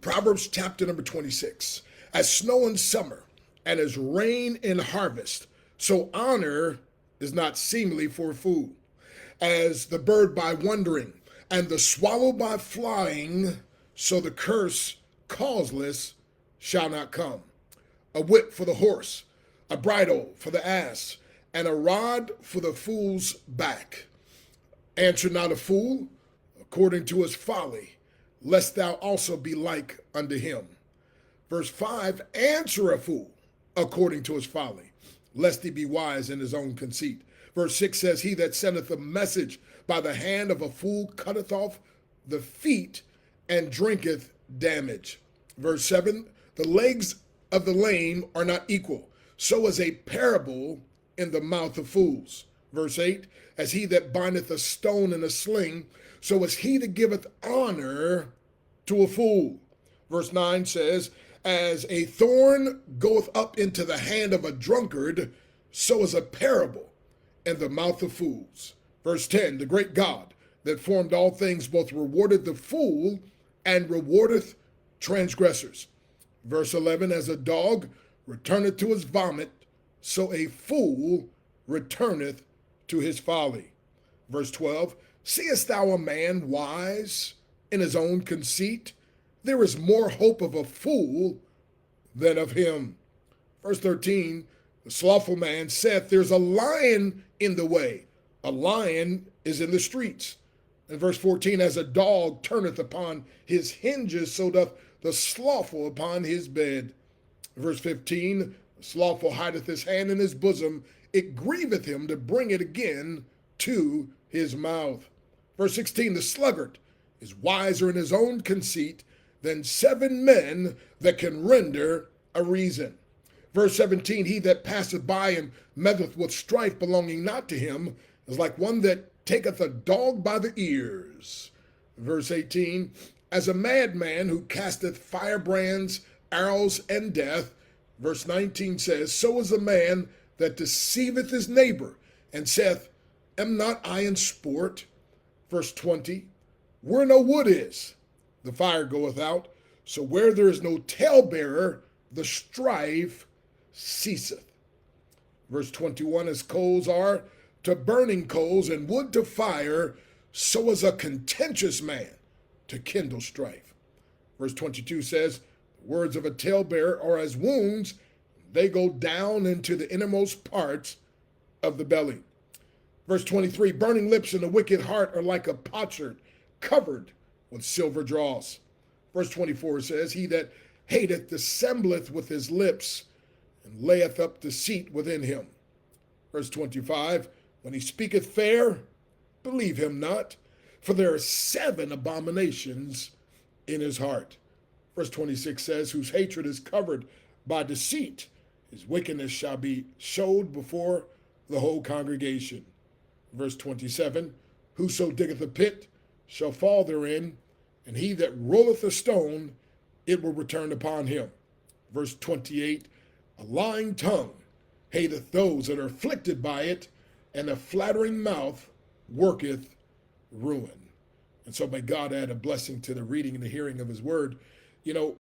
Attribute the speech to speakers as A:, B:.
A: Proverbs chapter number 26. As snow in summer and as rain in harvest, so honor is not seemly for a fool. As the bird by wandering and the swallow by flying, so the curse causeless shall not come. A whip for the horse, a bridle for the ass, and a rod for the fool's back. Answer not a fool according to his folly, lest thou also be like unto him. Verse 5, answer a fool according to his folly, lest he be wise in his own conceit. Verse 6 says, he that sendeth a message by the hand of a fool cutteth off the feet and drinketh damage. Verse 7, the legs of the lame are not equal, so is a parable in the mouth of fools. Verse 8, as he that bindeth a stone in a sling, so is he that giveth honor to a fool. Verse 9 says, as a thorn goeth up into the hand of a drunkard, so is a parable in the mouth of fools. Verse 10, the great God that formed all things both rewarded the fool and rewardeth transgressors. Verse 11, as a dog returneth to his vomit, so a fool returneth to his folly. Verse 12, seest thou a man wise in his own conceit? There is more hope of a fool than of him. Verse 13, the slothful man saith, there's a lion in the way. A lion is in the streets. And verse 14, as a dog turneth upon his hinges, so doth the slothful upon his bed. Verse 15, the slothful hideth his hand in his bosom. It grieveth him to bring it again to his mouth. Verse 16, the sluggard is wiser in his own conceit than 7 men that can render a reason. Verse 17, he that passeth by and meddleth with strife belonging not to him is like one that taketh a dog by the ears. Verse 18, as a madman who casteth firebrands, arrows, and death. Verse 19 says, so is a man that deceiveth his neighbor, and saith, am not I in sport? Verse 20, where no wood is, the fire goeth out. So where there is no talebearer, the strife ceaseth. Verse 21, as coals are to burning coals and wood to fire, so is a contentious man to kindle strife. Verse 22 says, the words of a talebearer are as wounds, they go down into the innermost parts of the belly. Verse 23, burning lips and a wicked heart are like a potsherd covered with silver dross. Verse 24 says, he that hateth dissembleth with his lips, and layeth up deceit within him. Verse 25, when he speaketh fair, believe him not, for there are 7 abominations in his heart. Verse 26 says, whose hatred is covered by deceit, his wickedness shall be showed before the whole congregation. Verse 27, whoso diggeth a pit shall fall therein, and he that rolleth a stone, it will return upon him. Verse 28, a lying tongue hateth those that are afflicted by it, and a flattering mouth worketh ruin. And so may God add a blessing to the reading and the hearing of his word. You know,